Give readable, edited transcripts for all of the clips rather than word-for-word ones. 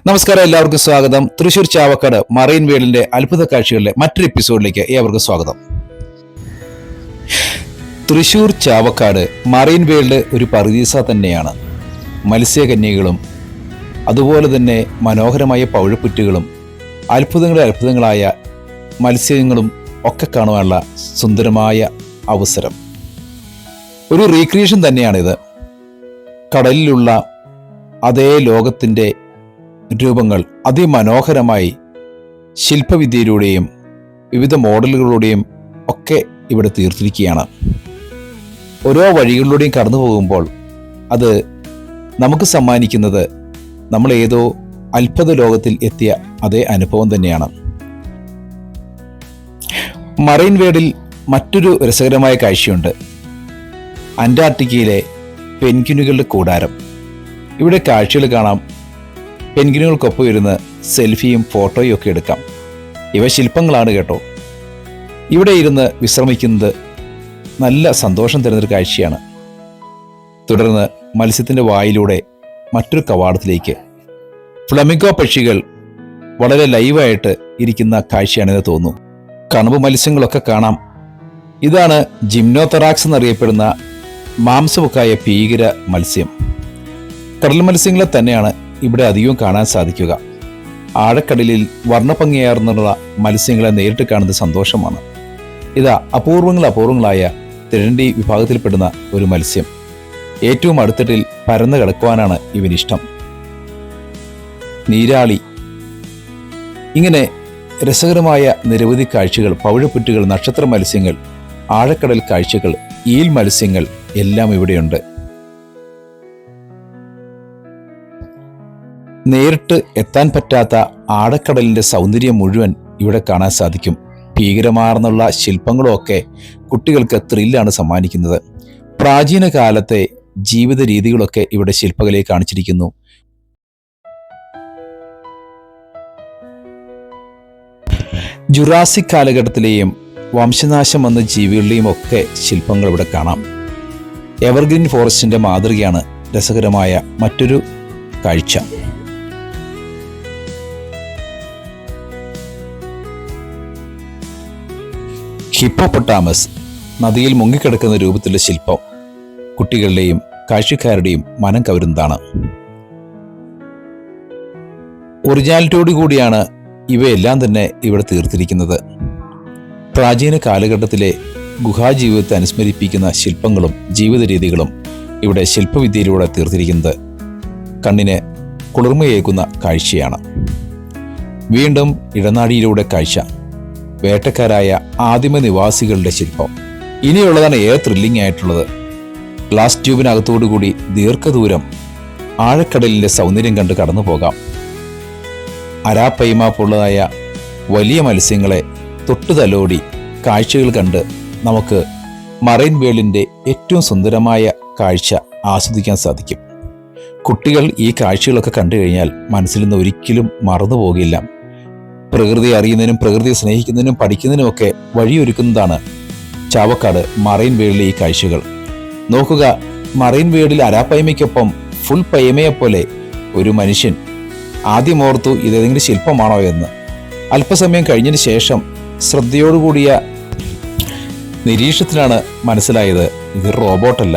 നമസ്കാരം, എല്ലാവർക്കും സ്വാഗതം. തൃശൂർ ചാവക്കാട് മറൈൻ വേൾഡിന്റെ അത്ഭുത കാഴ്ചകളിലെ മറ്റൊരു എപ്പിസോഡിലേക്ക് ഏവർക്കും സ്വാഗതം. തൃശൂർ ചാവക്കാട് മറൈൻ വേൾഡ് ഒരു പറുദീസ തന്നെയാണ്. മത്സ്യകന്യകളും അതുപോലെ തന്നെ മനോഹരമായ പവിഴപ്പുറ്റുകളും അത്ഭുതങ്ങളായ മത്സ്യങ്ങളും ഒക്കെ കാണുവാനുള്ള സുന്ദരമായ അവസരം. ഒരു റീക്രിയേഷൻ തന്നെയാണിത്. കടലിലുള്ള അതേ ലോകത്തിൻ്റെ രൂപങ്ങൾ അതിമനോഹരമായി ശില്പവിദ്യയിലൂടെയും വിവിധ മോഡലുകളിലൂടെയും ഒക്കെ ഇവിടെ തീർത്തിരിക്കുകയാണ്. ഓരോ വഴികളിലൂടെയും കടന്നു പോകുമ്പോൾ അത് നമുക്ക് സമ്മാനിക്കുന്നത് നമ്മൾ ഏതോ അത്ഭുത ലോകത്തിൽ എത്തിയ അതേ അനുഭവം തന്നെയാണ്. മറൈൻ വേൾഡിൽ മറ്റൊരു രസകരമായ കാഴ്ചയുണ്ട്. അന്റാർട്ടിക്കയിലെ പെൻഗ്വിനുകളുടെ കൂടാരം. ഇവിടെ കാഴ്ചകൾ കാണാം. പെൻഗ്വിനുകൾക്കൊപ്പം ഇരുന്ന് സെൽഫിയും ഫോട്ടോയും ഒക്കെ എടുക്കാം. ഇവ ശില്പങ്ങളാണ് കേട്ടോ. ഇവിടെ ഇരുന്ന് വിശ്രമിക്കുന്നത് നല്ല സന്തോഷം തരുന്നൊരു കാഴ്ചയാണ്. തുടർന്ന് മത്സ്യത്തിൻ്റെ വായിലൂടെ മറ്റൊരു കവാടത്തിലേക്ക് ഫ്ലമിംഗോ പക്ഷികൾ വളരെ ലൈവായിട്ട് ഇരിക്കുന്ന കാഴ്ചയാണെന്ന് തോന്നുന്നു. കണവ് മത്സ്യങ്ങളൊക്കെ കാണാം. ഇതാണ് ജിംനോതെറാക്സ് എന്നറിയപ്പെടുന്ന മാംസമുക്കായ ഭീകര മത്സ്യം. കടൽ മത്സ്യങ്ങളെ തന്നെയാണ് ഇവിടെ അധികവും കാണാൻ സാധിക്കുക. ആഴക്കടലിൽ വർണ്ണഭംഗിയാർന്നുള്ള മത്സ്യങ്ങളെ നേരിട്ട് കാണുന്നത് സന്തോഷമാണ്. ഇതാ അപൂർവങ്ങളായ തിരണ്ടി വിഭാഗത്തിൽപ്പെടുന്ന ഒരു മത്സ്യം. ഏറ്റവും അടുത്തിട്ടിൽ പരന്നു കിടക്കുവാനാണ് ഇവനിഷ്ടം. നീരാളി. ഇങ്ങനെ രസകരമായ നിരവധി കാഴ്ചകൾ, പവിഴപ്പുറ്റുകൾ, നക്ഷത്ര മത്സ്യങ്ങൾ, ആഴക്കടൽ കാഴ്ചകൾ, ഈൽ മത്സ്യങ്ങൾ എല്ലാം ഇവിടെയുണ്ട്. നേരിട്ട് എത്താൻ പറ്റാത്ത ആഴക്കടലിൻ്റെ സൗന്ദര്യം മുഴുവൻ ഇവിടെ കാണാൻ സാധിക്കും. ഭീകരമാർന്നുള്ള ശില്പങ്ങളുമൊക്കെ കുട്ടികൾക്ക് ത്രില്ലാണ് സമ്മാനിക്കുന്നത്. പ്രാചീന കാലത്തെ ജീവിത രീതികളൊക്കെ ഇവിടെ ശില്പകലയെ കാണിച്ചിരിക്കുന്നു. ജുറാസിക് കാലഘട്ടത്തിലെയും വംശനാശം വന്ന ജീവികളുടെയും ഒക്കെ ശില്പങ്ങൾ ഇവിടെ കാണാം. എവർഗ്രീൻ ഫോറസ്റ്റിന്റെ മാതൃകയാണ് രസകരമായ മറ്റൊരു കാഴ്ച. ഹിപ്പോപ്പൊട്ടാമസ് നദിയിൽ മുങ്ങിക്കിടക്കുന്ന രൂപത്തിലുള്ള ശില്പം കുട്ടികളുടെയും കാഴ്ചക്കാരുടെയും മനം കവരുന്നതാണ്. ഒറിജിനാലിറ്റിയോടു കൂടിയാണ് ഇവയെല്ലാം തന്നെ ഇവിടെ തീർത്തിരിക്കുന്നത്. പ്രാചീന കാലഘട്ടത്തിലെ ഗുഹാജീവിതത്തെ അനുസ്മരിപ്പിക്കുന്ന ശില്പങ്ങളും ജീവിത രീതികളും ഇവിടെ ശില്പവിദ്യയിലൂടെ തീർത്തിരിക്കുന്നത് കണ്ണിന് കുളിർമയേകുന്ന കാഴ്ചയാണ്. വീണ്ടും ഇടനാഴിയിലൂടെ കാഴ്ച. വേട്ടക്കാരായ ആദിമ നിവാസികളുടെ ശില്പം. ഇനിയുള്ളതാണ് ഏറെ ത്രില്ലിംഗ് ആയിട്ടുള്ളത്. ഗ്ലാസ് ട്യൂബിനകത്തോടുകൂടി ദീർഘദൂരം ആഴക്കടലിന്റെ സൗന്ദര്യം കണ്ട് കടന്നു പോകാം. അരാപ്പൈമ പോലുള്ളതായ വലിയ മത്സ്യങ്ങളെ തൊട്ടുതലോടി കാഴ്ചകൾ കണ്ട് നമുക്ക് മറൈൻ വേൾഡിന്റെ ഏറ്റവും സുന്ദരമായ കാഴ്ച ആസ്വദിക്കാൻ സാധിക്കും. കുട്ടികൾ ഈ കാഴ്ചകളൊക്കെ കണ്ടു കഴിഞ്ഞാൽ മനസ്സിൽ നിന്ന് ഒരിക്കലും മറന്നു പോകില്ല. പ്രകൃതി അറിയുന്നതിനും പ്രകൃതിയെ സ്നേഹിക്കുന്നതിനും പഠിക്കുന്നതിനുമൊക്കെ വഴിയൊരുക്കുന്നതാണ് ചാവക്കാട് മറൈൻ വേൾഡിലെ ഈ കാഴ്ചകൾ. നോക്കുക, മറൈൻ വേൾഡിൽ അരാപ്പൈമയ്ക്കൊപ്പം ഫുൾ പൈമയെപ്പോലെ ഒരു മനുഷ്യൻ. ആദ്യം ഓർത്തു ഇതേതെങ്കിലും ശില്പമാണോ എന്ന്. അല്പസമയം കഴിഞ്ഞതിന് ശേഷം ശ്രദ്ധയോടുകൂടിയ നിരീക്ഷണത്തിലാണ് മനസ്സിലായത് ഇത് റോബോട്ടല്ല,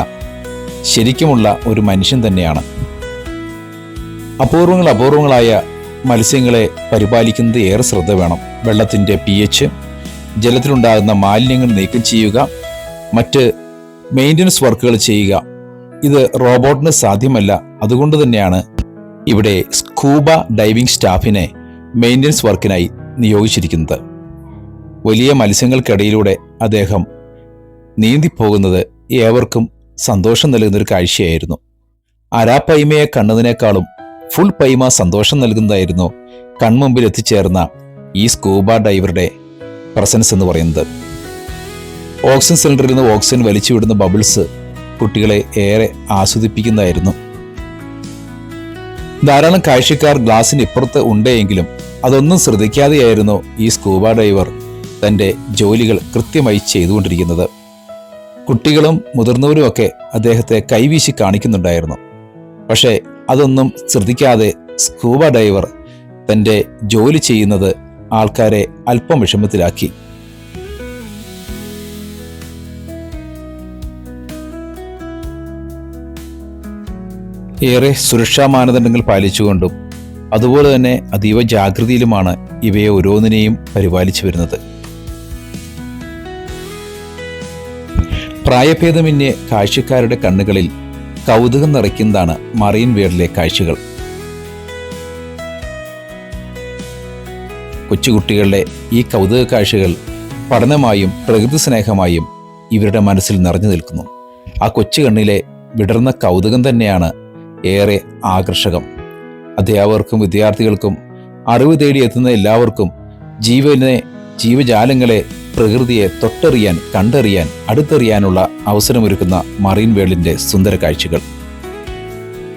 ശരിക്കുമുള്ള ഒരു മനുഷ്യൻ തന്നെയാണ്. അപൂർവങ്ങളായ മത്സ്യങ്ങളെ പരിപാലിക്കുന്നത് ഏറെ ശ്രദ്ധ വേണം. വെള്ളത്തിൻ്റെ pH, ജലത്തിലുണ്ടാകുന്ന മാലിന്യങ്ങൾ നീക്കം ചെയ്യുക, മറ്റ് മെയിൻ്റനൻസ് വർക്കുകൾ ചെയ്യുക. ഇത് റോബോട്ടിന് സാധ്യമല്ല. അതുകൊണ്ട് തന്നെയാണ് ഇവിടെ സ്കൂബ ഡൈവിംഗ് സ്റ്റാഫിനെ മെയിൻ്റനൻസ് വർക്കിനായി നിയോഗിച്ചിരിക്കുന്നത്. വലിയ മത്സ്യങ്ങൾക്കിടയിലൂടെ അദ്ദേഹം നീന്തിപ്പോകുന്നത് ഏവർക്കും സന്തോഷം നൽകുന്നൊരു കാഴ്ചയായിരുന്നു. അരാപ്പൈമയെ കണ്ടതിനേക്കാളും ഫുൾ പൈമ സന്തോഷം നൽകുന്നതായിരുന്നു കൺമുമ്പിൽ എത്തിച്ചേർന്ന ഈ സ്കൂബ ഡൈവറുടെ പ്രസൻസ് എന്ന് പറയുന്നത്. ഓക്സിജൻ സിലിണ്ടറിൽ നിന്ന് ഓക്സിജൻ വലിച്ചുവിടുന്ന ബബിൾസ് കുട്ടികളെ ഏറെ ആസ്വദിപ്പിക്കുന്നതായിരുന്നു. ധാരാളം കാഴ്ചക്കാർ ഗ്ലാസിന് ഇപ്പുറത്ത് ഉണ്ടെങ്കിലും അതൊന്നും ശ്രദ്ധിക്കാതെയായിരുന്നു ഈ സ്കൂബ ഡൈവർ തൻ്റെ ജോലികൾ കൃത്യമായി ചെയ്തുകൊണ്ടിരിക്കുന്നത്. കുട്ടികളും മുതിർന്നവരുമൊക്കെ അദ്ദേഹത്തെ കൈവീശി കാണിക്കുന്നുണ്ടായിരുന്നു. പക്ഷേ അതൊന്നും ശ്രദ്ധിക്കാതെ സ്കൂബ ഡൈവർ തൻ്റെ ജോലി ചെയ്യുന്നത് ആൾക്കാരെ അല്പം വിഷമത്തിലാക്കി. ഏറെ സുരക്ഷാ മാനദണ്ഡങ്ങൾ പാലിച്ചുകൊണ്ടും അതുപോലെ തന്നെ അതീവ ജാഗ്രതയിലുമാണ് ഇവയെ ഓരോന്നിനെയും പരിപാലിച്ചു വരുന്നത്. പ്രായഭേദമന്യേ കാഴ്ചക്കാരുടെ കണ്ണുകളിൽ കൗതുകം നിറയ്ക്കുന്നതാണ് മറൈൻ വേൾഡിലെ കാഴ്ചകൾ. കൊച്ചുകുട്ടികളുടെ ഈ കൗതുക കാഴ്ചകൾ പഠനമായും പ്രകൃതി സ്നേഹമായും ഇവരുടെ മനസ്സിൽ നിറഞ്ഞു നിൽക്കുന്നു. ആ കൊച്ചു കണ്ണിലെ വിടർന്ന കൗതുകം തന്നെയാണ് ഏറെ ആകർഷകം. അധ്യാപകർക്കും വിദ്യാർത്ഥികൾക്കും അറിവ് തേടി എത്തുന്ന എല്ലാവർക്കും ജീവജാലങ്ങളെ, പ്രകൃതിയെ തൊട്ടറിയാൻ, കണ്ടറിയാൻ, അടുത്തറിയാനുള്ള അവസരമൊരുക്കുന്ന മറൈൻ വേൾഡിന്റെ സുന്ദര കാഴ്ചകൾ.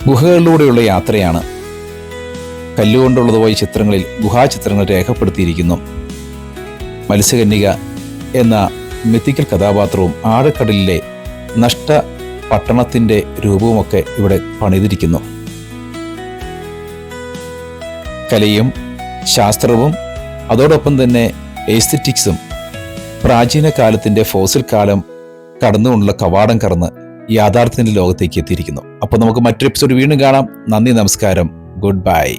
ഗുഹകളിലൂടെയുള്ള യാത്രയാണ്. കല്ലുകൊണ്ടുള്ളതുപോയ ചിത്രങ്ങളിൽ ഗുഹാചിത്രങ്ങൾ രേഖപ്പെടുത്തിയിരിക്കുന്നു. മത്സ്യകന്യക എന്ന മിത്തിക്കൽ കഥാപാത്രവും ആഴക്കടലിലെ നഷ്ട പട്ടണത്തിന്റെ രൂപവുമൊക്കെ ഇവിടെ പണിതിരിക്കുന്നു. കലയും ശാസ്ത്രവും അതോടൊപ്പം തന്നെ എസ്തെറ്റിക്സും പ്രാചീന കാലത്തിന്റെ ഫോസിൽ കാലം കടന്നുകൊണ്ടുള്ള കവാടം കടന്ന് യാഥാർത്ഥ്യത്തിന്റെ ലോകത്തേക്ക് എത്തിയിരിക്കുന്നു. അപ്പോൾ നമുക്ക് മറ്റൊരു എപ്പിസോഡ് വീണ്ടും കാണാം. നന്ദി, നമസ്കാരം, ഗുഡ് ബൈ.